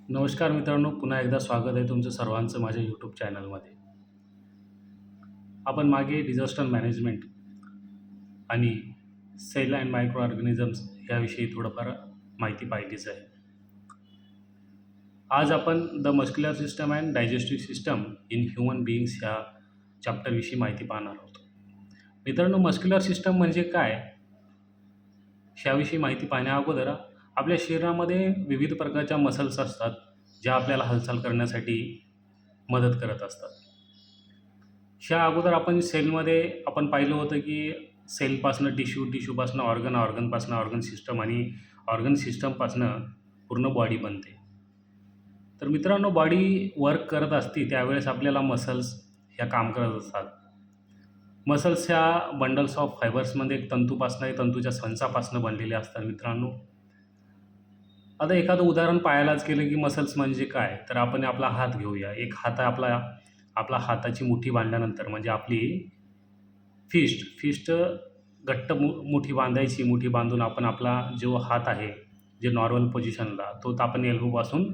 नमस्कार मित्रांनो, पुन्हा एकदा स्वागत आहे तुमचं सर्वांचं माझ्या यूट्यूब चॅनलमध्ये. आपण मागे डिझास्टर मॅनेजमेंट आणि सेल अँड मायक्रो ऑर्गॅनिझम्स याविषयी थोडंफार माहिती पाहिलीच आहे. आज आपण the muscular system and digestive system in human beings ह्या चॅप्टरविषयी माहिती पाहणार आहोत. मित्रांनो, मस्क्युलर सिस्टम म्हणजे काय ह्याविषयी माहिती पाहण्या अगोदर आपल्या शरीरामध्ये विविध प्रकारच्या मसल्स असतात, ज्या आपल्याला हालचाल करण्यासाठी मदत करत असतात. ह्या अगोदर आपण सेलमध्ये आपण पाहिलं होतं की सेलपासनं टिश्यूपासनं ऑर्गन सिस्टम आणि ऑर्गन सिस्टमपासनं पूर्ण बॉडी बनते. तर मित्रांनो, बॉडी वर्क करत असते त्यावेळेस आपल्याला मसल्स ह्या काम करत असतात. मसल्स ह्या बंडल्स ऑफ फायबर्समध्ये एक तंतूच्या संचापासनं बनलेले असतात मित्रांनो. आता एखादं उदाहरण पाहायलाच गेलं की मसल्स म्हणजे काय, तर आपण आपला हात घेऊया. एक हात आपला हाताची मुठी बांधल्यानंतर म्हणजे आपली फिस्ट घट्ट मुठी बांधायची. मुठी बांधून आपण आपला जो हात आहे, जे नॉर्मल पोझिशनला, तो आपण एल्बोपासून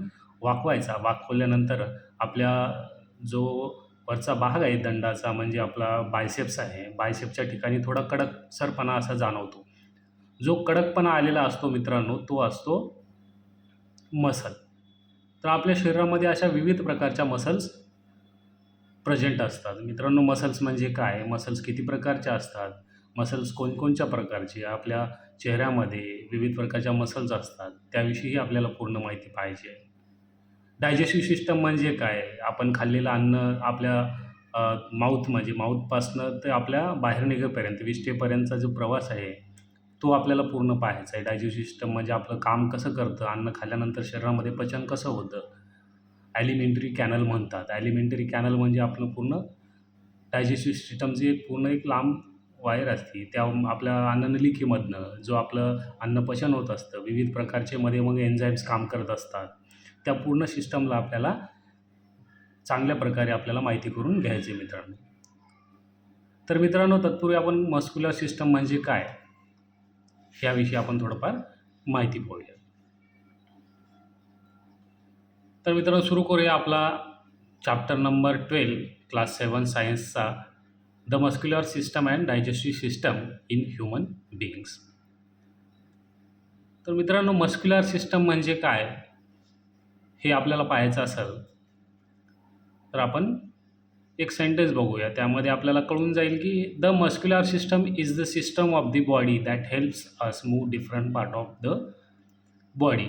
वाकवायचा. वाकवल्यानंतर आपल्या जो वरचा भाग आहे दंडाचा म्हणजे आपला बायसेप्स आहे, बायसेप्सच्या ठिकाणी थोडा कडकसरपणा असा जाणवतो. जो कडकपणा आलेला असतो मित्रांनो, तो असतो मसल. तर आपल्या शरीरामध्ये अशा विविध प्रकारच्या मसल्स प्रेझेंट असतात. मित्रांनो, मसल्स म्हणजे काय? मसल्स किती प्रकारचे असतात? मसल्स कोणकोणत्या प्रकारचे? आपल्या चेहऱ्यामध्ये विविध प्रकारच्या मसल्स असतात, त्याविषयीही आपल्याला पूर्ण माहिती पाहिजे. डायजेस्टिव्ह सिस्टम म्हणजे काय? आपण खाल्लेलं अन्न आपल्या माऊथपासनं ते आपल्या बाहेर निघेपर्यंत, विष्ठेपर्यंतचा जो प्रवास आहे, तो आपल्याला पूर्ण पाहायचा आहे. डायजेस्टिव्ह सिस्टम म्हणजे आपलं काम कसं करतं, अन्न खाल्ल्यानंतर शरीरामध्ये पचन कसं होतं, ॲलिमेंटरी कॅनल म्हणतात. ॲलिमेंटरी कॅनल म्हणजे आपलं पूर्ण डायजेस्टिव्ह सिस्टमची पूर्ण एक लांब वायर असते. त्या आपल्या अन्ननलिकेमधनं जो आपलं अन्न पचन होत असतं, विविध प्रकारचे मध्ये मग एन्झाईम्स काम करत असतात. त्या पूर्ण सिस्टमला आपल्याला चांगल्या प्रकारे आपल्याला माहिती करून घ्यायची आहे मित्रांनो. तर मित्रांनो, तत्पूर्वी आपण मस्क्युलर सिस्टम म्हणजे काय ह्याविषयी आपण थोडंफार माहिती पाहूया. तर मित्रांनो, सुरू करूया आपला चॅप्टर नंबर 12 क्लास 7 सायन्सचा the muscular system and digestive system in human beings. तर मित्रांनो, मस्क्युलर सिस्टम म्हणजे काय हे आपल्याला पाहायचं असेल तर आपण एक सेंटेन्स बघूया. त्यामध्ये आपल्याला कळून जाईल की the muscular system is the system of the body that helps us move different part of the body.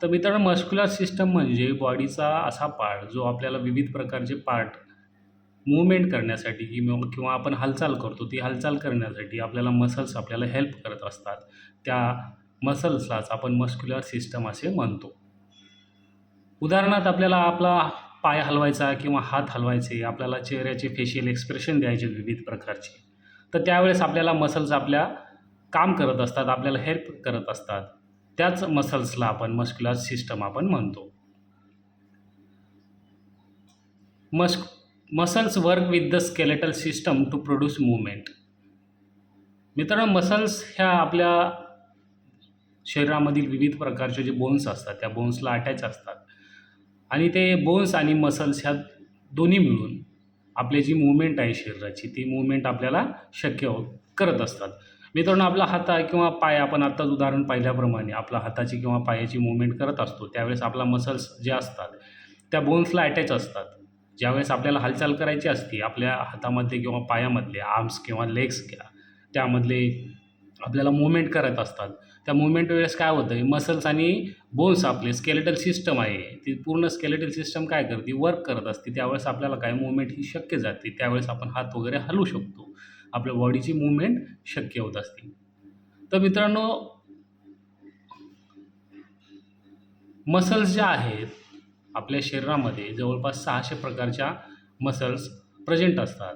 तर मित्रांनो, मस्क्युलर सिस्टम म्हणजे बॉडीचा असा पार्ट जो आपल्याला विविध प्रकारचे पार्ट मूव्हमेंट करण्यासाठी किंवा आपण हालचाल करतो, ती हालचाल करण्यासाठी आपल्याला मसल्स आपल्याला हेल्प करत असतात. त्या मसल्सलाच आपण मस्क्युलर सिस्टम असे म्हणतो. उदाहरणार्थ आपल्याला आपला पाय हलवायचा किंवा हात हलवायचे, आपल्याला चेहऱ्याचे फेशियल एक्सप्रेशन द्यायचे विविध प्रकारचे, तर त्यावेळेस आपल्याला मसल्स आपल्या काम करत असतात, आपल्याला हेल्प करत असतात. त्याच मसल्सला आपण मस्क्युलर सिस्टम आपण म्हणतो. Muscles work with the skeletal system to produce movement. मित्रांनो, मसल्स ह्या आपल्या शरीरामधील विविध प्रकारचे जे बोन्स असतात, त्या बोन्सला अटॅच असतात आणि ते बोन्स आणि मसल्स ह्या दोन्ही मिळून आपली जी मूवमेंट आहे शरीराची, ती मूवमेंट आपल्याला शक्य करत असतात. मित्रांनो, आपला हात किंवा पाय, आपण आत्ताच उदाहरण पाहिल्याप्रमाणे आपला हाताची किंवा पायाची मूवमेंट करत असतो, त्यावेळेस आपला मसल्स जे असतात त्या बोन्सला अटॅच असतात. ज्यावेळेस आपल्याला हालचाल करायची असते, आपल्या हातामधले किंवा पायामधले आर्म्स किंवा लेग्स घ्या, त्यामधले आपल्याला मूवमेंट करत असतात. त्या मूवमेंट वेळेस काय होतं आहे, मसल्स आणि बोन्स आपले स्केलेटल सिस्टम आहे, ती पूर्ण स्केलेटल सिस्टम काय करते, वर्क करत असते. त्यावेळेस आपल्याला काय मूवमेंट ही शक्य जाते. त्यावेळेस आपण हात वगैरे हलवू शकतो, आपल्या बॉडीची मूवमेंट शक्य होत असते. तर मित्रांनो, मसल्स ज्या आहेत आपल्या शरीरामध्ये जवळपास 600 प्रकारच्या मसल्स प्रेझेंट असतात.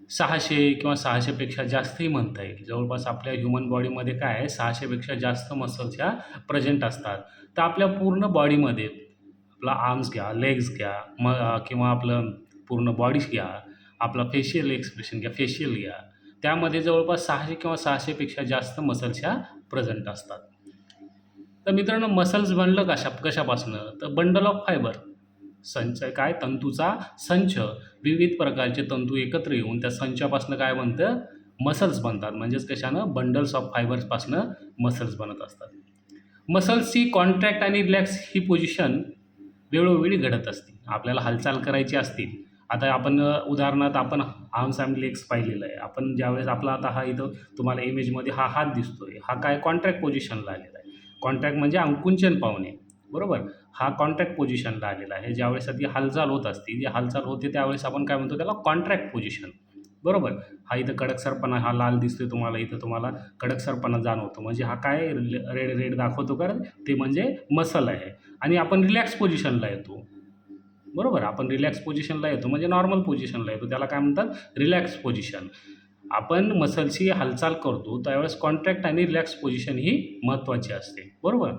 600 किंवा 600पेक्षा जास्तही म्हणता येईल. जवळपास आपल्या ह्युमन बॉडीमध्ये काय आहे, 600पेक्षा जास्त मसल्स ह्या प्रेझेंट असतात. तर आपल्या पूर्ण बॉडीमध्ये आपला आर्म्स घ्या, लेग्स घ्या, किंवा आपलं पूर्ण बॉडीज घ्या, आपला फेशियल एक्सप्रेशन घ्या, फेशियल घ्या, त्यामध्ये जवळपास 600 किंवा 600पेक्षा जास्त मसल्स ह्या प्रेझेंट असतात. तर मित्रांनो मसल्स बनलं कशापासनं? तर बंडल ऑफ फायबर, संच काय तंतूचा संच, विविध प्रकारचे तंतू एकत्र येऊन त्या संचापासून काय बनतं? मसल्स बनतात. म्हणजेच कशानं? बंडल्स ऑफ फायबर्सपासून मसल्स बनत असतात. मसल्सची कॉन्ट्रॅक्ट आणि रिलॅक्स ही पोझिशन वेळोवेळी घडत असते. आपल्याला हालचाल करायची असतील, आता आपण उदाहरणार्थ आपण आर्म्स अँड लेग्स पाहिलेलं आहे. आपण ज्यावेळेस आपला आता हा इथं तुम्हाला इमेजमध्ये हा हात दिसतोय, हा काय कॉन्ट्रॅक्ट पोझिशनला आलेला आहे. कॉन्ट्रॅक्ट म्हणजे अंकुंचन पावणे, बरोबर? हा कॉन्ट्रॅक्ट पोझिशनला आलेला आहे. ज्यावेळेस ती हालचाल होत असते, जी हालचाल होते त्यावेळेस आपण काय म्हणतो? त्याला कॉन्ट्रॅक्ट पोझिशन, बरोबर? हा इथं कडकसरपणा हा लाल दिसतोय तुम्हाला, इथं तुम्हाला कडकसरपणा जाणवतो. म्हणजे हा काय रेड रेड दाखवतो कारण ते म्हणजे मसल आहे. आणि आपण रिलॅक्स पोझिशनला येतो, बरोबर? आपण रिलॅक्स पोझिशनला येतो म्हणजे नॉर्मल पोझिशनला येतो. त्याला काय म्हणतात? Relax position. आपण मसलची हालचाल करतो त्यावेळेस कॉन्ट्रॅक्ट आणि रिलॅक्स पोझिशन ही महत्त्वाची असते, बरोबर?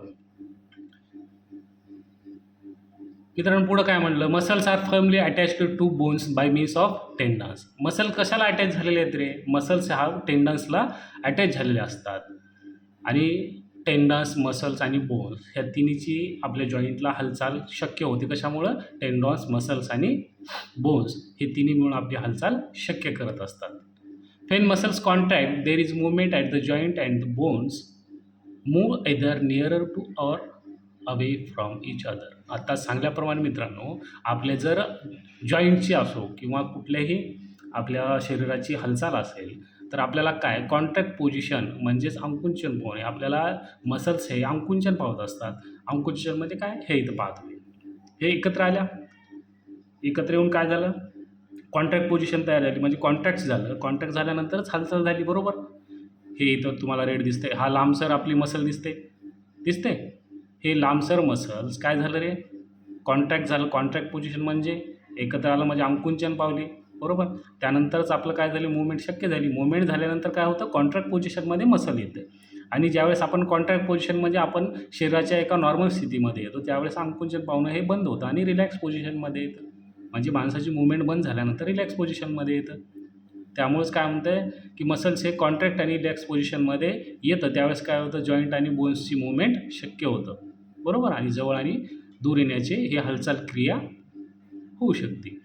मित्रांनो पुढं काय म्हटलं? Muscles are firmly attached to bones by means of tendons. Muscle कशाला अटॅच झालेले आहेत रे? मसल्स हा टेंडन्सला अटॅच झालेले असतात. आणि टेंडन्स, मसल्स आणि बोन्स ह्या तिन्हीची आपल्या जॉईंटला हालचाल शक्य होते. कशामुळं? टेंडॉन्स, मसल्स आणि बोन्स हे तिन्ही मिळून आपली हालचाल शक्य करत असतात. When muscles contract, there is movement at the joint and the bones move either nearer to or away from each other. आता सांगल्याप्रमाणे मित्रांनो, आपले जर जॉईंटची असो किंवा कुठल्याही आपल्या शरीराची हालचाल असेल, तर आपल्याला काय कॉन्ट्रॅक्ट पोझिशन म्हणजेच अंकुंचन पावणे, आपल्याला मसल्स हे अंकुंचन पावत असतात. अंकुंचनमध्ये काय? हे इथं पाहतो हे एकत्र आल्या, एकत्र येऊन काय झालं? कॉन्ट्रॅक्ट पोझिशन तयार झाली म्हणजे कॉन्ट्रॅक्ट झालं. कॉन्ट्रॅक्ट झाल्यानंतरच हालचाल झाली, बरोबर? हे इथं तुम्हाला रेड दिसतंय, हा लांबसर आपली मसल दिसते. हे लांबसर मसल्स काय झालं रे? कॉन्ट्रॅक्ट झालं. कॉन्ट्रॅक्ट पोझिशन म्हणजे एकत्र आलं म्हणजे अंकुंचन पावली, बरोबर? त्यानंतरच आपलं काय झालं? मूवमेंट शक्य झाली. मूवमेंट झाल्यानंतर काय होतं? कॉन्ट्रॅक्ट पोझिशनमध्ये मसल येते. आणि ज्यावेळेस आपण कॉन्ट्रॅक्ट पोझिशन म्हणजे आपण शरीराच्या एका नॉर्मल स्थितीमध्ये येतो, त्यावेळेस अंकुंचन पावणं हे बंद होतं आणि रिलॅक्स पोझिशनमध्ये येतं. म्हणजे माणसाची मूवमेंट बंद झाल्यानंतर रिलॅक्स पोझिशनमध्ये येतं. त्यामुळेच काय म्हणतं आहे की मसल्स हे कॉन्ट्रॅक्ट आणि रिलॅक्स पोझिशनमध्ये येतं. त्यावेळेस काय होतं? जॉईंट आणि बोन्सची मूवमेंट शक्य होतं, बरोबर? आणि जवळ आणि दूर येण्याचे हे हालचाल क्रिया होऊ शकते.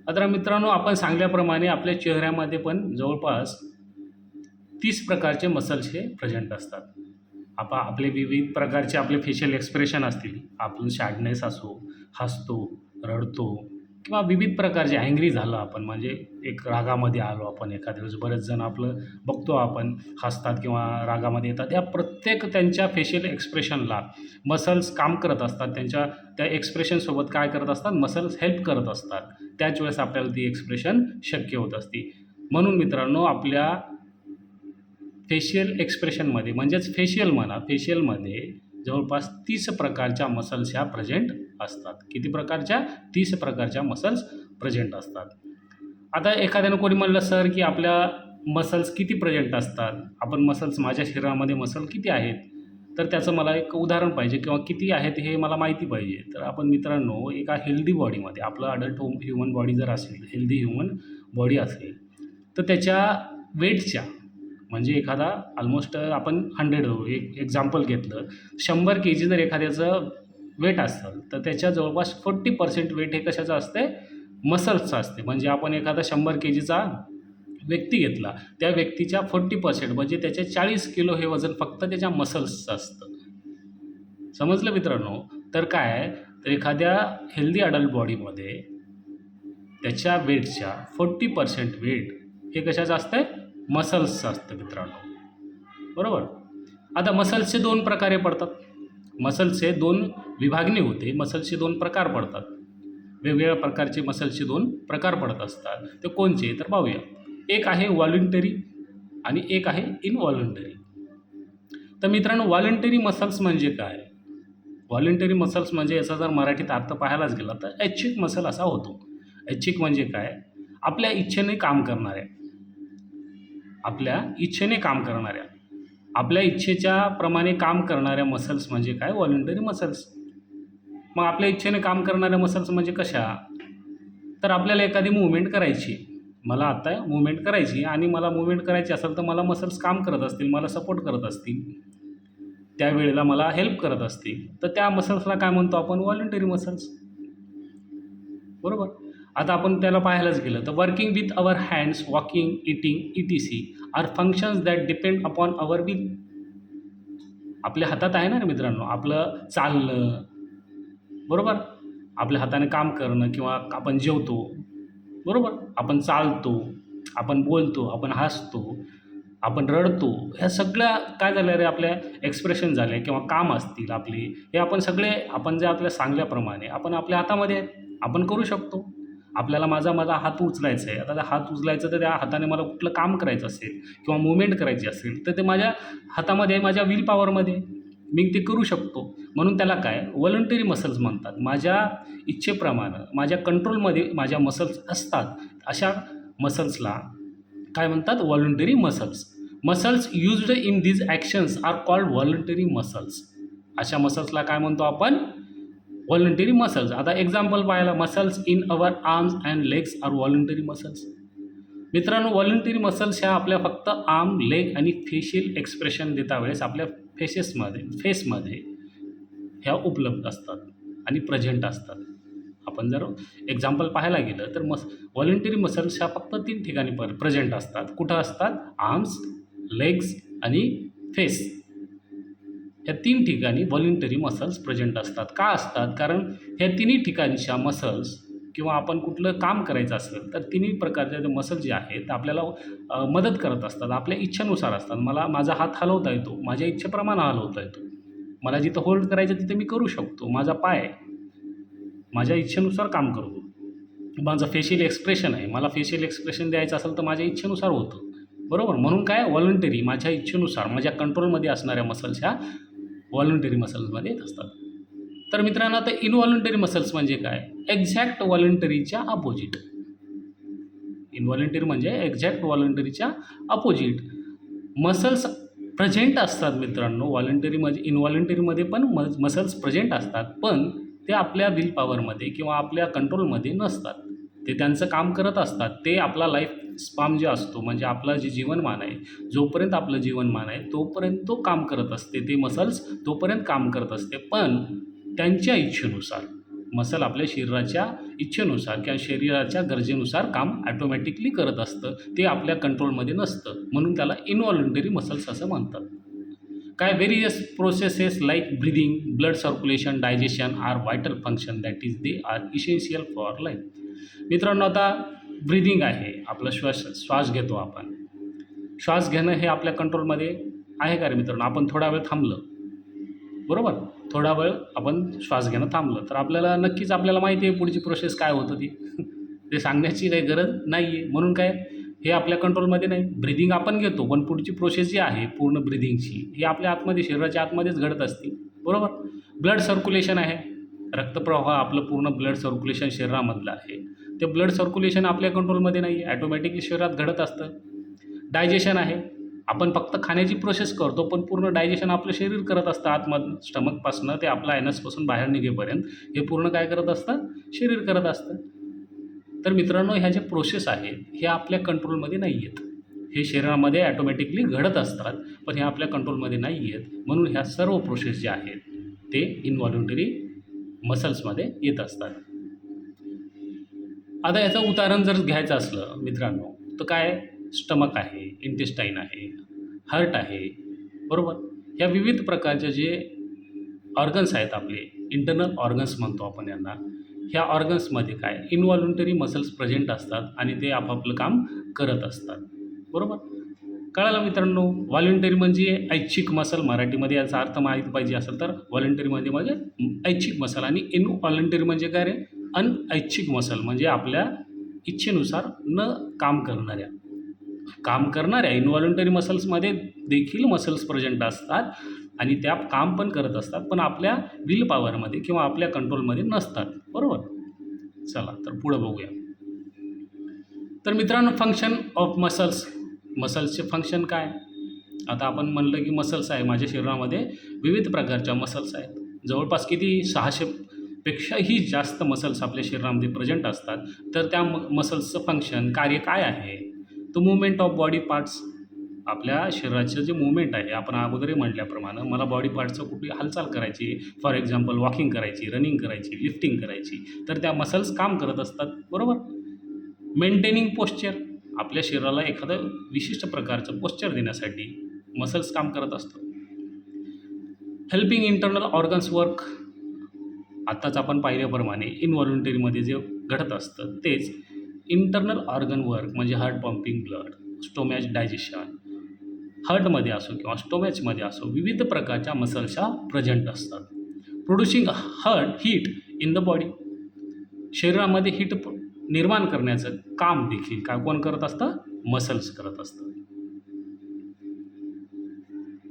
आता मित्रांनो आपण सांगल्याप्रमाणे आपल्या चेहऱ्यामध्ये पण जवळपास 30 प्रकारचे मसल्स हे प्रेझेंट असतात. आपले विविध प्रकारचे आपले फेशियल एक्सप्रेशन असतील. आपण सॅडनेस असो, हसतो, रडतो किंवा विविध प्रकारचे अँग्री झालं आपण म्हणजे एक रागामध्ये आलो आपण एखाद्या वेळेस. बरेच जण आपलं बघतो आपण हसतात किंवा रागामध्ये येतात. या प्रत्येक त्यांच्या फेशियल एक्सप्रेशनला मसल्स काम करत असतात. त्यांच्या त्या एक्सप्रेशनसोबत काय करत असतात? मसल्स हेल्प करत असतात. त्याच वेळेस आपल्याला ती एक्सप्रेशन शक्य होत असते. म्हणून मित्रांनो आपल्या फेशियल एक्सप्रेशनमध्ये म्हणजेच फेशियल म्हणा, फेशियलमध्ये जवळपास 30 प्रकारच्या मसल्स ह्या प्रेझेंट असतात. किती प्रकारच्या? 30 प्रकारच्या मसल्स प्रेझेंट असतात. आता एखाद्यानं कोणी म्हणलं सर की आपल्या मसल्स किती प्रेझेंट असतात? आपण मसल्स माझ्या शरीरामध्ये मसल किती आहेत? तर त्याचं मला एक उदाहरण पाहिजे किंवा किती आहेत हे मला माहिती पाहिजे. तर आपण मित्रांनो एका हेल्दी बॉडीमध्ये आपलं अडल्ट ह्युमन बॉडी जर असेल, हेल्दी ह्युमन बॉडी असेल, तर त्याच्या वेटच्या म्हणजे एखादा ऑलमोस्ट आपण 100 एक एक्झाम्पल घेतलं, 100 kg जर एखाद्याचं वेट असेल, तर त्याच्या जवळपास 40% वेट हे कशाचं असते? मसल्सचं असते. म्हणजे आपण एखादा 100 kgचा व्यक्ती घेतला, त्या व्यक्तीच्या 40% म्हणजे त्याचे 40 किलो हे वजन फक्त त्याच्या मसल्सचं असतं. समजलं मित्रांनो? तर काय तर एखाद्या हेल्दी अडल्ट बॉडीमध्ये त्याच्या वेटच्या 40% वेट हे कशाचं असतं? मसल्सचं असतं मित्रांनो, बरोबर? आता मसल्सचे 2 प्रकारे पडतात. मसल्सचे 2 विभागणी होते. मसल्सचे 2 प्रकार पडतात. वेगवेगळ्या प्रकारचे मसल्सचे 2 प्रकार पडत असतात. ते कोणचे? तर पाहूया. एक आहे व्हॉलंटरी आणि एक आहे इनव्हॉलंटरी. तर मित्रांनो व्हॉलंटरी मसल्स म्हणजे काय? व्हॉलंटरी मसल्स म्हणजे याचा जर मराठीत अर्थ पाहायलाच गेला तर ऐच्छिक मसल असा होतो. ऐच्छिक म्हणजे काय? आपल्या इच्छेने काम करणाऱ्या, आपल्या इच्छेने काम करणाऱ्या, आपल्या इच्छेच्या प्रमाणे काम करणाऱ्या मसल्स म्हणजे काय? Voluntary muscles. मग आपल्या इच्छेने काम करणाऱ्या मसल्स म्हणजे कशा? तर आपल्याला एखादी मूव्हमेंट करायची, मला आता मूव्हमेंट करायची आणि मला मूव्हमेंट करायची असेल तर मला मसल्स काम करत असतील, मला सपोर्ट करत असतील. त्यावेळेला मला हेल्प करत असतील तर त्या मसल्सला काय म्हणतो आपण? Voluntary muscles. बरोबर. आता आपण त्याला पाहायलाच गेलं तर working with our hands, walking, eating, ETC are functions that depend upon our will. आपल्या हातात आहे ना रे मित्रांनो आपलं चालणं, बरोबर. आपल्या हाताने काम करणं किंवा आपण जेवतो, बरोबर. आपण चालतो, आपण बोलतो, आपण हसतो, आपण रडतो. ह्या सगळ्या काय झाल्या रे आपल्या एक्सप्रेशन झाले किंवा काम असतील आपली, हे आपण सगळे आपण जे आपल्या सांगल्याप्रमाणे आपण आपल्या हातामध्ये आहेत, आपण करू शकतो. आपल्याला माझा माझा हात उचलायचा आहे. आता त्या हात उचलायचं तर त्या हाताने मला कुठलं काम करायचं असेल किंवा मूव्हमेंट करायची असेल तर ते माझ्या हातामध्ये आहे, माझ्या विल पॉवरमध्ये मी ते करू शकतो. म्हणून त्याला काय व्हॉलंटरी मसल्स म्हणतात. माझ्या इच्छेप्रमाणे माझ्या कंट्रोलमध्ये माझ्या मसल्स असतात, अशा मसल्सला काय म्हणतात? Voluntary muscles. Muscles used in these actions are called voluntary muscles. अशा मसल्सला काय म्हणतो आपण? Voluntary muscles. आता एक्झाम्पल पाहायला, muscles in our arms and legs are voluntary muscles. मित्रांनो व्हॉलंटरी मसल्स ह्या आपल्या फक्त आर्म, लेग आणि फेशियल एक्सप्रेशन देता वेळेस आपल्या फेसमध्ये ह्या उपलब्ध असतात आणि प्रेझेंट असतात. आपण जर एक्झाम्पल पाहायला गेलं तर व्हॉलंटरी मसल्स ह्या फक्त 3 ठिकाणी प्रेझेंट असतात. कुठं असतात? आर्म्स, लेग्स आणि फेस. ह्या 3 ठिकाणी व्हॉलंटरी मसल्स प्रेझेंट असतात. का असतात? कारण ह्या तिन्ही ठिकाणच्या मसल्स किंवा आपण कुठलं काम करायचं असेल तर तिन्ही प्रकारचे जे मसल जे आहेत आपल्याला मदत करत असतात. आपल्या इच्छेनुसार असतात. मला माझा हात हलवता येतो, माझ्या इच्छेप्रमाणे हलवता येतो. मला जिथं होल्ड करायचं तिथे मी करू शकतो. माझा पाय माझ्या इच्छेनुसार काम करतो. माझं फेशियल एक्सप्रेशन आहे, मला फेशियल एक्सप्रेशन द्यायचं असेल तर माझ्या इच्छेनुसार होतं, बरोबर. म्हणून काय व्हॉलंटरी माझ्या इच्छेनुसार माझ्या कंट्रोलमध्ये असणाऱ्या मसल्स ह्या व्हॉलंटरी मसल्समध्ये येत असतात. तर मित्रांनो आता इनव्हॉलंटरी मसल्स म्हणजे काय? Exact व्हॉलंटरीच्या opposite. इनव्हॉलंटरी म्हणजे एक्झॅक्ट व्हॉलंटरीच्या अपोजिट. मसल्स प्रेझेंट असतात मित्रांनो. व्हॉलंटरीमध्ये इनव्हॉलंटरीमध्ये पण मसल्स प्रेझेंट असतात, पण ते आपल्या विल पॉवरमध्ये किंवा आपल्या कंट्रोलमध्ये नसतात. ते त्यांचं काम करत असतात. ते आपला लाईफ स्पॅन जे असतो म्हणजे आपलं जे जीवनमान आहे, जोपर्यंत आपलं जीवनमान आहे तोपर्यंत तो काम करत असते. ते मसल्स तोपर्यंत काम करत असते, पण त्यांच्या इच्छेनुसार मसल आपल्या शरीराच्या इच्छेनुसार किंवा शरीराच्या गरजेनुसार काम ॲटोमॅटिकली करत असतं. ते आपल्या कंट्रोलमध्ये नसतं. म्हणून त्याला इनव्हॉलंटरी मसल्स असं म्हणतात. काय various processes like breathing, blood circulation, digestion are vital function that is they are essential for life. मित्रांनो आता ब्रिदिंग आहे, आपला श्वास घेतो आपण. श्वास घेणं हे आपल्या कंट्रोलमध्ये आहे का रे मित्रांनो? आपण थोडा वेळ थांबलं, बरोबर. थोडा वेळ आपण श्वास घेणं थांबलं तर आपल्याला नक्कीच आपल्याला माहिती आहे पुढची प्रोसेस काय होतं ती. ते सांगण्याची काही गरज नाही आहे. म्हणून काय हे आपल्या कंट्रोलमध्ये नाही. ब्रिदिंग आपण घेतो पण पुढची प्रोसेस जी आहे पूर्ण ब्रिदिंगची ही आपल्या आतमध्ये शरीराच्या आतमध्येच घडत असते, बरोबर. ब्लड सर्क्युलेशन आहे, रक्तप्रवाह आपलं पूर्ण ब्लड सर्क्युलेशन शरीरामधलं आहे. ते ब्लड सर्क्युलेशन आपल्या कंट्रोलमध्ये नाही आहे, ॲटोमॅटिकली शरीरात घडत असतं. डायजेशन आहे, आपण फक्त खाण्याची प्रोसेस करतो पण पूर्ण डायजेशन आपलं शरीर करत असतं. आतमधून स्टमकपासनं ते आपल्या ॲनसपासून बाहेर निघेपर्यंत हे पूर्ण काय करत असतं? शरीर करत असतं. तर मित्रांनो ह्या ज्या प्रोसेस आहेत हे आपल्या कंट्रोलमध्ये नाही आहेत. हे शरीरामध्ये ॲटोमॅटिकली घडत असतात पण हे आपल्या कंट्रोलमध्ये नाही आहेत. म्हणून ह्या सर्व प्रोसेस ज्या आहेत ते इनव्हॉलंटरी मसल्समध्ये येत असतात. आता याचं उदाहरण जर घ्यायचं असलं मित्रांनो तर काय? स्टमक आहे, इंटेस्टाईन आहे, हार्ट आहे, बरोबर. ह्या विविध प्रकारचे जे ऑर्गन्स आहेत आपले इंटरनल ऑर्गन्स म्हणतो आपण यांना. ह्या ऑर्गन्समध्ये काय इनव्हॉलंटरी मसल्स प्रेझेंट असतात आणि ते आपापलं काम करत असतात, बरोबर. कळालं मित्रांनो? व्हॉलंटरी म्हणजे ऐच्छिक मसल, मराठीमध्ये याचा अर्थ माहीत पाहिजे असेल तर व्हॉलंटरीमध्ये म्हणजे ऐच्छिक मसल आणि इनव्हॉलंटरी म्हणजे काय रे? अनऐच्छिक मसल म्हणजे आपल्या इच्छेनुसार न काम करणाऱ्या इनव्हॉलंटरी मसल्समध्ये देखील मसल्स प्रेझेंट असतात आणि त्या काम पण करत असतात पण आपल्या विल पॉवरमध्ये किंवा आपल्या कंट्रोलमध्ये नसतात, बरोबर. चला तर पुढं बघूया. तर मित्रांनो फंक्शन ऑफ मसल्सचे फंक्शन काय? आता आपण म्हणलं की मसल्स आहे, माझ्या शरीरामध्ये विविध प्रकारच्या मसल्स आहेत. जवळपास किती 600 पेक्षाही जास्त मसल्स आपल्या शरीरामध्ये प्रेझेंट असतात. तर त्या मसल्सचं फंक्शन कार्य काय आहे? तो मूवमेंट ऑफ बॉडी पार्ट्स, आपल्या शरीराचं जे मूव्हमेंट आहे, आपण अगोदरही म्हटल्याप्रमाणे मला बॉडी पार्टचं कुठली हालचाल करायची, फॉर एक्झाम्पल वॉकिंग करायची, रनिंग करायची, लिफ्टिंग करायची, तर त्या मसल्स काम करत असतात, बरोबर. मेंटेनिंग पोश्चर, आपल्या शरीराला एखादं विशिष्ट प्रकारचं पोश्चर देण्यासाठी मसल्स काम करत असतात. हेल्पिंग इंटरनल ऑर्गन्स वर्क, आत्ताच आपण पाहिल्याप्रमाणे इनव्हॉलंटरीमध्ये जे घडत असतं तेच इंटरनल ऑर्गन वर्क, म्हणजे हार्ट पंपिंग ब्लड, स्टोमॅच डायजेशन, हार्टमध्ये असो किंवा स्टोमॅचमध्ये असो विविध प्रकारच्या मसल्सच्या प्रेझेंट असतात. Producing heart heat in the body, शरीरामध्ये हीट निर्माण करण्याचं काम देखील कोण करत असतं? मसल्स करत असतात.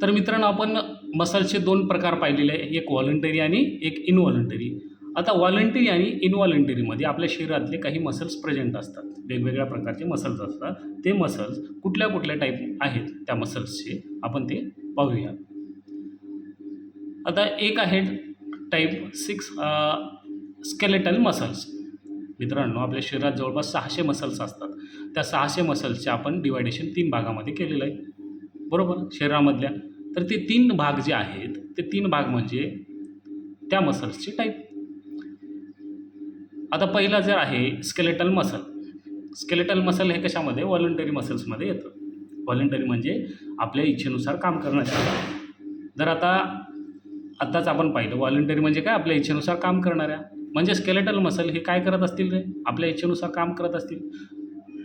तर मित्रांनो, आपण मसल्सचे 2 प्रकार पाहिलेले आहे, एक व्हॉलंटरी आणि एक इनव्हॉलंटरी. आता व्हॉलंटरी आणि इनव्हॉलंटरीमध्ये आपल्या शरीरातले काही मसल्स प्रेझेंट असतात, वेगवेगळ्या प्रकारचे मसल्स असतात. ते मसल्स कुठल्या कुठल्या टाईप आहेत त्या मसल्सचे आपण ते पाहूया. आता एक आहे टाईप 6 स्केलेटल मसल्स. मित्रांनो, आपल्या शरीरात जवळपास 600 मसल्स असतात. त्या 600 मसल्सचे आपण डिवायडेशन 3 भागामध्ये केलेलं आहे, बरोबर, शरीरामधल्या. तर ते 3 भाग जे आहेत, ते 3 भाग म्हणजे त्या मसल्सचे टाईप. आता पहिला जर आहे स्केलेटल मसल. स्केलेटल मसल हे कशामध्ये? व्हॉलंटरी मसल्समध्ये येतं. व्हॉलंटरी म्हणजे आपल्या इच्छेनुसार काम करणाऱ्या. जर आत्ताच आपण पाहिलं, व्हॉलंटरी म्हणजे काय? आपल्या इच्छेनुसार काम करणाऱ्या. म्हणजे स्केलेटल मसल हे काय करत असतील रे? आपल्या इच्छेनुसार काम करत असतील.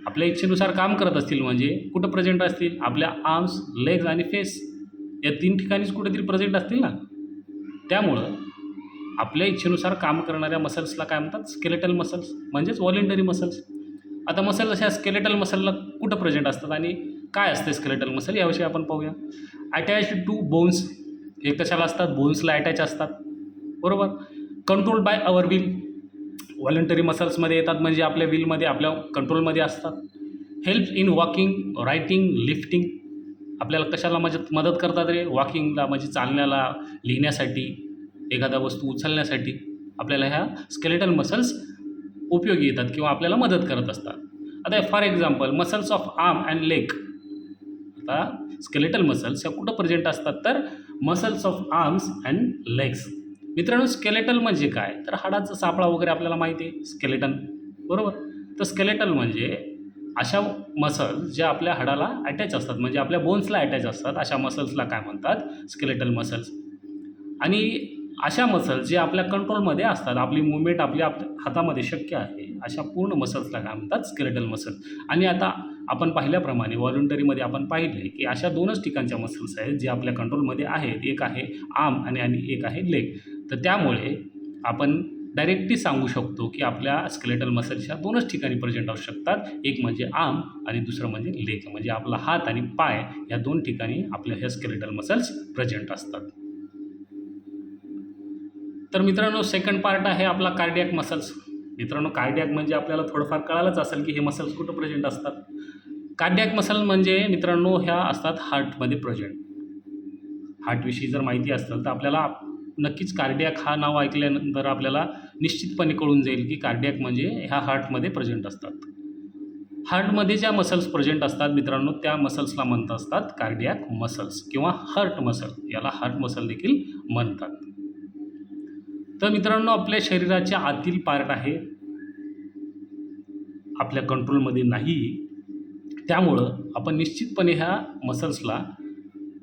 आपल्या इच्छेनुसार काम करत असतील म्हणजे कुठं प्रेझेंट असतील? आपल्या आर्म्स, लेग्स आणि फेस या 3 ठिकाणीच कुठेतरी प्रेझेंट असतील ना. त्यामुळं आपल्या इच्छेनुसार काम करणाऱ्या मसल्सला काय म्हणतात? स्केलेटल मसल्स, म्हणजेच व्हॉलंटरी मसल्स. आता मसल अशा स्केलेटल मसलला कुठं प्रेझेंट असतात आणि काय असते स्केलेटल मसल याविषयी आपण पाहूया. अटॅच्ड टू बोन्स, हे कशाला असतात? बोन्सला अटॅच असतात, बरोबर. Control by our will, voluntary मसल्समध्ये येतात म्हणजे आपल्या विलमध्ये, आपल्या कंट्रोलमध्ये असतात. Help in walking, writing, lifting, आपल्याला कशाला मदत करतात रे? वॉकिंगला म्हणजे चालण्याला, लिहिण्यासाठी, एखादा वस्तू उचलण्यासाठी आपल्याला ह्या स्केलेटल मसल्स उपयोगी येतात किंवा आपल्याला मदत करत असतात. आता for example muscles of arm and leg. आता स्केलेटल मसल्स ह्या कुठं प्रेझेंट असतात? तर muscles of arms and legs. मित्रांनो, स्केलेटल म्हणजे काय? तर हाडाचा सापळा वगैरे आपल्याला माहिती आहे, स्केलेटन, बरोबर. तर स्केलेटल म्हणजे अशा मसल्स ज्या आपल्या हाडाला अटॅच असतात, म्हणजे आपल्या बोन्सला अटॅच असतात, अशा मसल्सला काय म्हणतात? Skeletal muscles. आणि अशा मसल्स जे आपल्या कंट्रोलमध्ये असतात, आपली मूवमेंट आपल्या हातामध्ये शक्य आहे, अशा पूर्ण मसल्सला काय म्हणतात? Skeletal muscle. आणि आता आपण पाहिल्याप्रमाणे व्हॉलंटरीमध्ये आपण पाहिले की अशा 2च ठिकाणच्या मसल्स आहेत जे आपल्या कंट्रोलमध्ये आहेत, एक आहे आर्म आणि एक आहे लेग. तर त्यामुळे आपण डायरेक्टली सांगू शकतो की आपल्या स्केलेटल मसल्स ह्या 2च ठिकाणी प्रेझेंट असू शकतात, एक म्हणजे आर्म आणि दुसरं म्हणजे लेग, म्हणजे आपला हात आणि पाय या 2 ठिकाणी आपल्या ह्या स्केलेटल मसल्स प्रेझेंट असतात. तर मित्रांनो, सेकंड पार्ट आहे आपला कार्डियाक मसल्स. मित्रांनो, कार्डियाक म्हणजे आपल्याला थोडंफार कळालंच असेल की हे मसल्स कुठं प्रेझेंट असतात. कार्डियाक मसल म्हणजे मित्रांनो ह्या असतात हार्टमध्ये प्रेझेंट. हार्टविषयी जर माहिती असेल तर आपल्याला नक्कीच कार्डियाक हा नाव ऐकल्यानंतर आपल्याला निश्चितपणे कळून जाईल की कार्डियाक म्हणजे ह्या हार्टमध्ये प्रेझेंट असतात. हार्टमध्ये ज्या मसल्स प्रेझेंट असतात मित्रांनो, त्या मसल्सला म्हणत असतात कार्डियाक मसल्स किंवा हार्ट मसल, याला हार्ट मसल देखील म्हणतात. तर मित्रांनो, आपल्या शरीराच्या आतील पार्ट आहे, आपल्या कंट्रोलमध्ये नाही. त्यामुळं आपण निश्चितपणे ह्या मसल्सला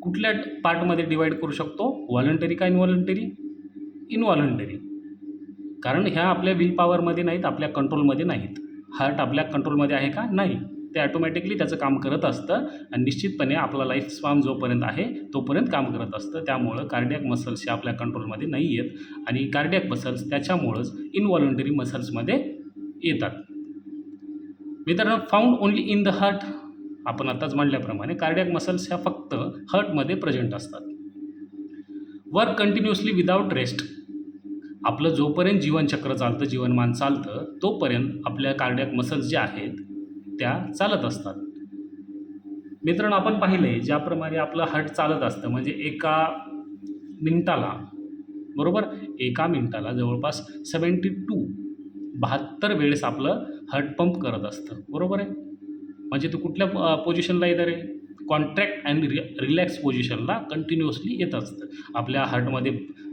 कुठल्या पार्टमध्ये डिवाईड करू शकतो? व्हॉलंटरी का इनव्हॉलंटरी? इनव्हॉलंटरी. कारण ह्या आपल्या विल पॉवरमध्ये नाहीत, आपल्या कंट्रोलमध्ये नाहीत. हार्ट आपल्या कंट्रोलमध्ये आहे का? नाही. ते ऑटोमॅटिकली त्याचं काम करत असतं आणि निश्चितपणे आपला लाईफ स्पॅन जोपर्यंत आहे तोपर्यंत काम करत असतं. त्यामुळं कार्डियाक मसल्स हे आपल्या कंट्रोलमध्ये नाही आहेत आणि कार्डियाक मसल्स त्याच्यामुळंच इनव्हॉलंटरी मसल्समध्ये येतात. मित्रांनो, found only in the heart. आपण आत्ताच म्हटल्याप्रमाणे कार्डियाक मसल्स ह्या फक्त हार्टमध्ये प्रेझेंट असतात. Work continuously without rest. आपलं जोपर्यंत जीवनचक्र चालतं, जीवनमान चालतं, तोपर्यंत आपल्या कार्डियाक मसल्स ज्या आहेत त्या चालत असतात. मित्रांनो, आपण पाहिले ज्याप्रमाणे आपलं हार्ट चालत असतं, म्हणजे एका मिनिटाला, बरोबर, एका मिनिटाला जवळपास 72 वेळेस आपलं हार्ट पंप करत असतं, बरोबर आहे. म्हणजे तू कुठल्या पोझिशनला येतं रे? कॉन्ट्रॅक्ट अँड रिलॅक्स पोझिशनला कंटिन्युअसली येत असतं. आपल्या हार्टमध्ये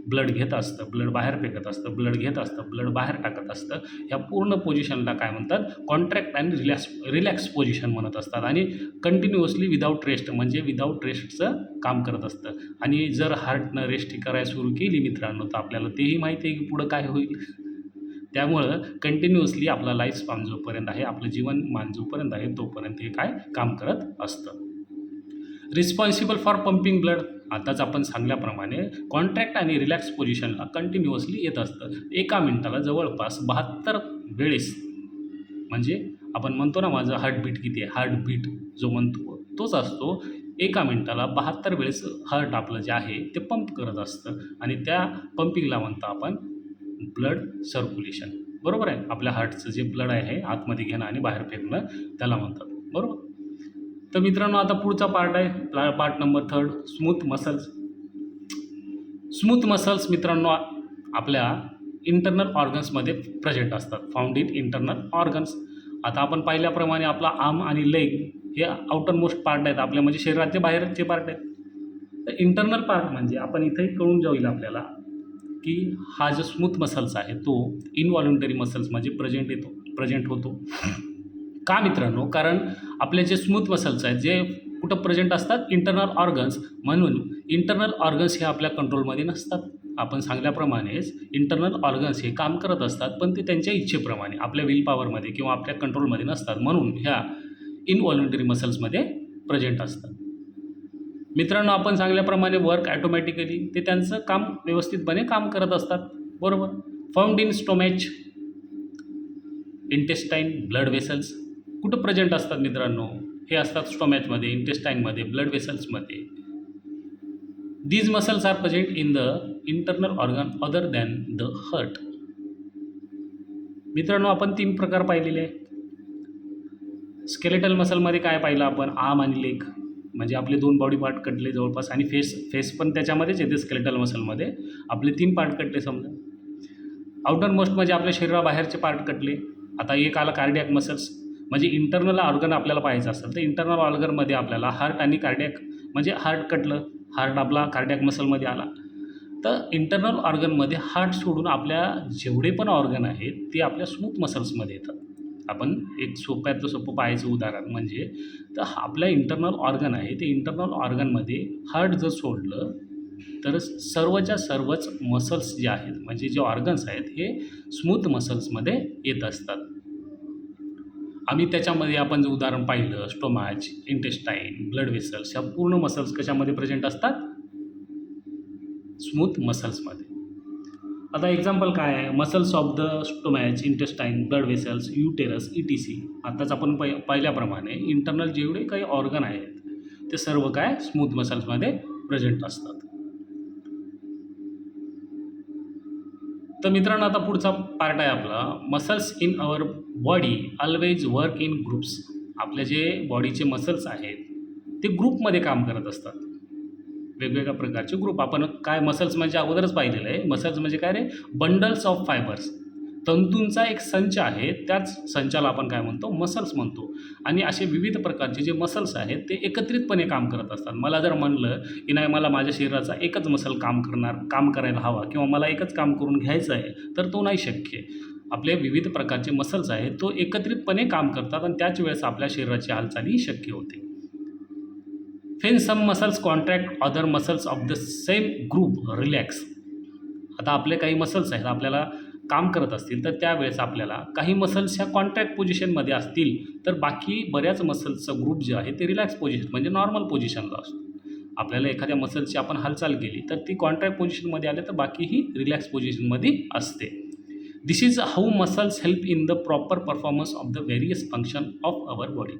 ब्लड घेत असतं, ब्लड बाहेर फेकत असतं, ब्लड घेत असतं, ब्लड बाहेर टाकत असतं. ह्या पूर्ण पोझिशनला काय म्हणतात, कॉन्ट्रॅक्ट अँड रिलॅक्स पोझिशन म्हणत असतात. आणि कंटिन्युअसली विदाऊट रेस्ट म्हणजे विदाऊट रेस्टचं काम करत असतं. आणि जर हार्टनं रेस्ट करायला सुरू केली मित्रांनो, तर आपल्याला तेही माहिती आहे की पुढं काय होईल. त्यामुळं कंटिन्युअसली आपला लाईफ स्पॅन जोपर्यंत आहे, आपलं जीवनमान जोपर्यंत आहे, तोपर्यंत हे काय काम करत असतं. रिस्पॉन्सिबल फॉर पंपिंग ब्लड, आताच आपण सांगल्याप्रमाणे कॉन्ट्रॅक्ट आणि रिलॅक्स पोझिशनला कंटिन्युअसली येत असतं. एका मिनिटाला जवळपास 72 वेळेस, म्हणजे आपण म्हणतो ना माझं हार्टबीट किती आहे, हार्टबीट जो म्हणतो तोच असतो. एका मिनिटाला 72 वेळेस हार्ट आपलं जे आहे ते पंप करत असतं. आणि त्या पंपिंगला म्हणतो आपण ब्लड सर्क्युलेशन. बरोबर आहे. आपल्या हार्टचं जे ब्लड आहे आतमध्ये घेणं आणि बाहेर फेकणं त्याला म्हणतात. बरोबर. तर मित्रांनो आता पुढचा पार्ट आहे, part number 3, smooth muscles. Smooth muscles मित्रांनो आपल्या इंटरनल ऑर्गन्समध्ये प्रेझेंट असतात, फाउंड इन इंटरनल ऑर्गन्स. आता आपण पाहिल्याप्रमाणे आपला आर्म आणि लेग हे आउटर मोस्ट पार्ट आहेत आपल्या, म्हणजे शरीराचे बाहेरचे पार्ट आहेत. तर इंटरनल पार्ट म्हणजे आपण इथेही कळून जाईल आपल्याला की हा जो स्मूथ मसल्स आहे तो इनव्हॉल्युंटरी मसल्स म्हणजे प्रेझेंट होतो. का मित्रांनो, कारण आपले जे स्मूथ मसल्स आहेत जे कुठं प्रेझेंट असतात, इंटरनल ऑर्गन्स. म्हणून इंटरनल ऑर्गन्स हे आपल्या कंट्रोलमध्ये नसतात. आपण सांगल्याप्रमाणेच इंटरनल ऑर्गन्स हे काम करत असतात, पण ते त्यांच्या इच्छेप्रमाणे आपल्या विल पॉवरमध्ये किंवा आपल्या कंट्रोलमध्ये नसतात. म्हणून ह्या इनव्हॉल्युंटरी मसल्समध्ये प्रेझेंट असतात. मित्रांनो आपण सांगल्याप्रमाणे वर्क ॲटोमॅटिकली ते त्यांचं काम व्यवस्थितपणे काम करत असतात. बरोबर. Found in stomach, intestine, blood vessels कुठं प्रेझेंट असतात मित्रांनो, हे असतात स्टोमॅचमध्ये, इंटेस्टाईनमध्ये, ब्लड वेसल्समध्ये. These muscles are present in the internal organ other than the heart. मित्रांनो आपण 3 प्रकार पाहिलेले आहे. स्केलेटल मसलमध्ये काय पाहिलं आपण, आर्म आणि लेग म्हणजे आपले 2 बॉडी पार्ट कटले जवळपास, आणि फेस पण त्याच्यामध्येच येते. स्केलेटल मसलमध्ये आपले 3 पार्ट कटले समजा. आउटर मोस्ट म्हणजे आपल्या शरीराबाहेरचे पार्ट कटले. आता एक आला कार्डिॲक मसल्स, म्हणजे इंटरनल ऑर्गन आपल्याला पाहायचं असेल तर इंटरनल ऑर्गनमध्ये आपल्याला हार्ट आणि कार्डिॲक, म्हणजे हार्ट कटलं, हार्ट आपला कार्डिॲक मसलमध्ये आला. तर इंटरनल ऑर्गनमध्ये हार्ट सोडून आपल्या जेवढे पण ऑर्गन आहेत ते आपल्या स्मूथ मसल्समध्ये येतात. आपण एक सोप्यातलं सोपं पाहायचं उदाहरण म्हणजे, तर आपल्या इंटरनल ऑर्गन आहे ते इंटरनल ऑर्गनमध्ये हार्ट जर सोडलं तर सर्वच मसल्स जे आहेत म्हणजे जे ऑर्गन्स आहेत हे स्मूथ मसल्समध्ये येत असतात. आम्ही त्याच्यामध्ये आपण जे उदाहरण पाहिलं, स्टोमॅच, इंटेस्टाईन, ब्लड वेसल्स, ह्या पूर्ण मसल्स कशामध्ये प्रेझेंट असतात, स्मूथ मसल्समध्ये. आता एक्झाम्पल काय आहे, muscles of the stomach, intestine, blood vessels, uterus, ETC. आताच आपण पाहिल्याप्रमाणे इंटरनल जेवढे काही ऑर्गन आहेत ते सर्व काय स्मूथ मसल्समध्ये प्रेझेंट असतात. तर मित्रांनो आता पुढचा पार्ट आहे आपला, muscles in our body always work in groups. आपले जे बॉडीचे मसल्स आहेत ते ग्रुपमध्ये काम करत असतात. वेगवेगळ्या प्रकारचे ग्रुप. आपण काय मसल्स म्हणजे अगोदरच पाहिलेलं आहे. मसल्स म्हणजे काय रे, बंडल्स ऑफ फायबर्स, तंतूंचा एक संच आहे, त्याच संचाला आपण काय म्हणतो, मसल्स म्हणतो. आणि असे विविध प्रकारचे जे मसल्स आहेत ते एकत्रितपणे काम करत असतात. मला जर म्हणलं की नाही मला माझ्या शरीराचा एकच मसल काम करायला हवा किंवा मला एकच काम करून घ्यायचं आहे, तर तो नाही शक्य. आपले विविध प्रकारचे मसल्स आहेत तो एकत्रितपणे काम करतात आणि त्याच वेळेस आपल्या शरीराची हालचाली शक्य होते. When some muscles contract, other muscles of the same group relax. आता आपले काही मसल्स आहेत आपल्याला काम करत असतील तर त्यावेळेस आपल्याला काही मसल्स ह्या कॉन्ट्रॅक्ट पोझिशनमध्ये असतील तर बाकी बऱ्याच मसल्सचं ग्रुप जे आहे ते रिलॅक्स पोझिशन म्हणजे नॉर्मल पोझिशनला असतो. आपल्याला एखाद्या मसल्सची आपण हालचाल केली तर ती कॉन्ट्रॅक्ट पोझिशनमध्ये आले तर बाकीही रिलॅक्स पोझिशनमध्ये असते. This is how muscles help in the proper performance of the various function of our body.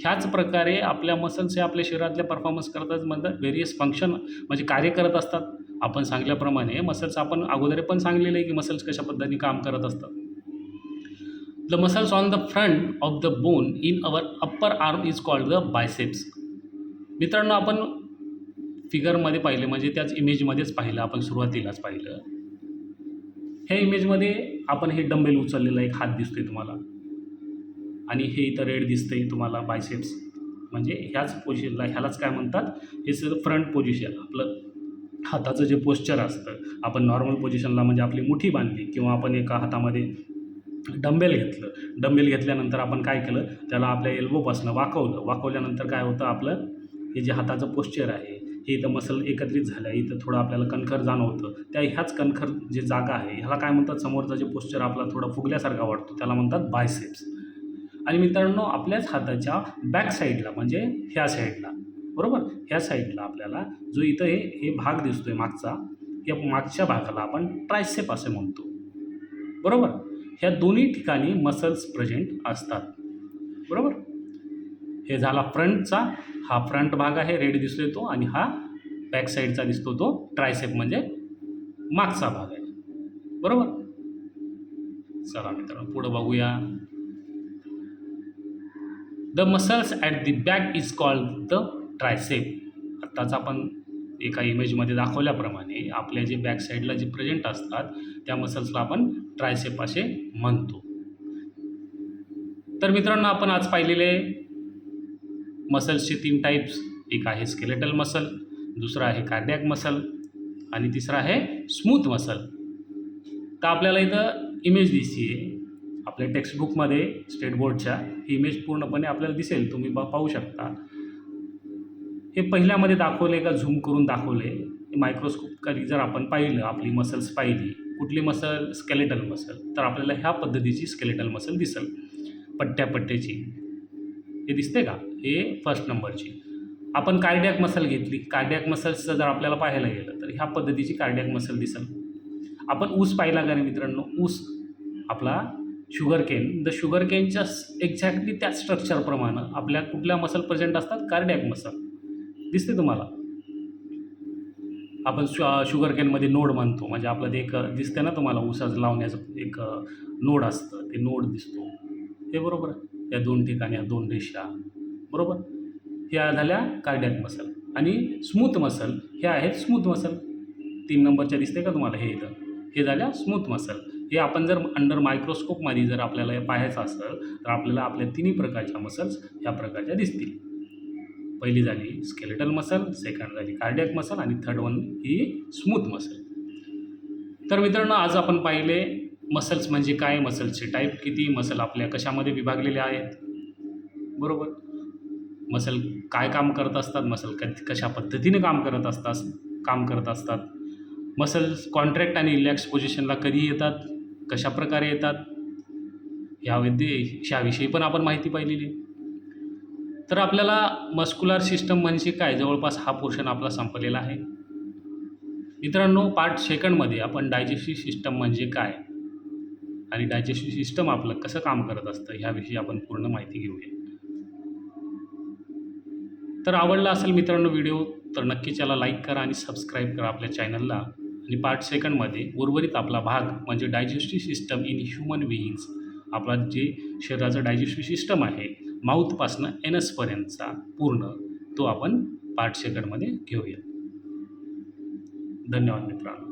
ह्याच प्रकारे आपल्या मसल्स हे आपल्या शरीरातल्या परफॉर्मन्स करतात म्हणतात, व्हेरियस फंक्शन म्हणजे कार्य करत असतात. आपण सांगल्याप्रमाणे मसल्स आपण अगोदर पण सांगलेलं आहे की मसल्स कशा पद्धतीने काम करत असतात. The muscles on the front of the bone in our upper arm is called the biceps. मित्रांनो आपण फिगरमध्ये पाहिले म्हणजे त्याच इमेजमध्येच पाहिलं, आपण सुरुवातीलाच पाहिलं. ह्या इमेजमध्ये आपण हे डंबेल उचललेला एक हात दिसतोय तुम्हाला आणि हे इथं रेड दिसतंय तुम्हाला बायसेप्स. म्हणजे ह्याच पोझिशनला ह्यालाच काय म्हणतात, हे सगळं फ्रंट पोझिशन आपलं हाताचं जे पोश्चर असतं. आपण नॉर्मल पोझिशनला म्हणजे आपली मुठी बांधली किंवा आपण एका हातामध्ये डंबेल घेतलं. डंबेल घेतल्यानंतर आपण काय केलं, त्याला आपल्या एल्बोपासून वाकवलं. वाकवल्यानंतर काय होतं, आपलं हे जे हाताचं पोश्चर आहे, हे इथं मसल एकत्रित झालं. इथं थोडं आपल्याला कणखर जाणवतं. ह्याच कणखर जे जागा आहे, ह्याला काय म्हणतात, समोरचा जे पोश्चर आपला थोडा फुगल्यासारखा वाटतो, त्याला म्हणतात बायसेप्स. आणि मित्रांनो, आपल्याच हाताच्या बॅक साईडला म्हणजे ह्या साईडला, बरोबर, ह्या साईडला आपल्याला जो इथं हे भाग दिसतोय मागचा, या मागच्या भागाला आपण ट्रायसेप असं म्हणतो, बरोबर. ह्या दोन्ही ठिकाणी मसल्स प्रेझेंट असतात, बरोबर. हे झाला फ्रंटचा, हा फ्रंट भाग आहे, रेड दिसतोय तो, आणि हा बॅक साईडचा दिसतो तो ट्रायसेप म्हणजे मागचा भाग आहे, बरोबर. चला मित्रांनो, पुढं बघूया. The muscles at the back is called the tricep. आत्ताच आपण एका इमेजमध्ये दाखवल्याप्रमाणे आपल्या जे बॅक साईडला जे प्रेझेंट असतात त्या मसल्सला आपण ट्रायसेप असे म्हणतो. तर मित्रांनो, आपण आज पाहिलेले मसल्सचे 3 टाईप्स, एक आहे स्केलेटल मसल, दुसरा आहे कार्डिॲक मसल, आणि तिसरा आहे स्मूथ मसल. तर आपल्याला इथं इमेज दिसते आपल्या टेक्स्टबुकमध्ये स्टेट बोर्डच्या, ही इमेज पूर्णपणे आपल्याला दिसेल, तुम्ही पाहू शकता. हे पहिल्यामध्ये दाखवले का झूम करून दाखवले, मायक्रोस्कोप खाली जर आपण पाहिलं, आपली मसल्स पाहिली, कुठली मसल, स्केलेटल मसल, तर आपल्याला ह्या पद्धतीची स्केलेटल मसल दिसेल, पट्ट्याची. हे दिसते का, हे फर्स्ट नंबरची. आपण कार्डिॲक मसल घेतली, कार्डिॲक मसल्सचं जर आपल्याला पाहायला गेलं तर ह्या पद्धतीची कार्डिॲक मसल दिसेल. आपण ऊस पाहिला का नाही मित्रांनो, ऊस आपला शुगर केन, द शुगर केनच्या एक्झॅक्टली त्याच स्ट्रक्चरप्रमाणे आपल्या कुठल्या मसल प्रेझेंट असतात, कार्डिॲक मसल दिसते तुम्हाला. आपण शुगर केनमध्ये नोड म्हणतो, म्हणजे आपलं ते एक दिसते ना तुम्हाला, ऊसाचं लावण्याचं एक नोड असतं, ते नोड दिसतो, हे बरोबर. या 2 ठिकाणी, या 2 रेषा, बरोबर, ह्या झाल्या कार्डिॲक मसल. आणि स्मूथ मसल, हे आहेत स्मूथ मसल, 3 नंबरच्या दिसते का तुम्हाला, हे इथं, हे झाल्या स्मूथ मसल. हे आपण जर अंडर मायक्रोस्कोपमध्ये जर आपल्याला हे पाहायचं असेल तर आपल्याला आपल्या 3 प्रकारच्या मसल्स ह्या प्रकारच्या दिसतील. पहिली झाली स्केलेटल मसल, सेकंड झाली कार्डिॲक मसल, आणि थर्ड वन ही स्मूथ मसल. तर मित्रांनो, आज आपण पाहिले मसल्स म्हणजे काय, मसल्सचे टाईप किती, मसल आपल्या कशामध्ये विभागलेले आहेत, बरोबर. मसल काय काम करत असतात, मसल कशा पद्धतीने काम करत असतात. मसल्स कॉन्ट्रॅक्ट आणि रिलॅक्स पोझिशनला कधी येतात, कशा प्रकारे येतात, ह्याविषयी पण आपण माहिती पाहिलेली. तर आपल्याला मस्क्युलर सिस्टम म्हणजे काय, जवळपास हा पोर्शन आपला संपलेला आहे. मित्रांनो, पार्ट सेकंडमध्ये आपण डायजेस्टिव्ह सिस्टम म्हणजे काय आणि डायजेस्टिव्ह सिस्टम आपलं कसं काम करत असतं ह्याविषयी आपण पूर्ण माहिती घेऊया. तर आवडला असेल मित्रांनो व्हिडिओ, तर नक्कीच याला लाईक करा आणि सबस्क्राईब करा आपल्या चॅनलला. आणि पार्ट सेकंडमध्ये उर्वरित आपला भाग म्हणजे digestive system in human beings, आपला जे शरीराचं डायजेस्टिव्ह सिस्टम आहे माऊथपासनं एनसपर्यंतचा पूर्ण, तो आपण पार्ट सेकंडमध्ये घेऊया. धन्यवाद मित्रांनो.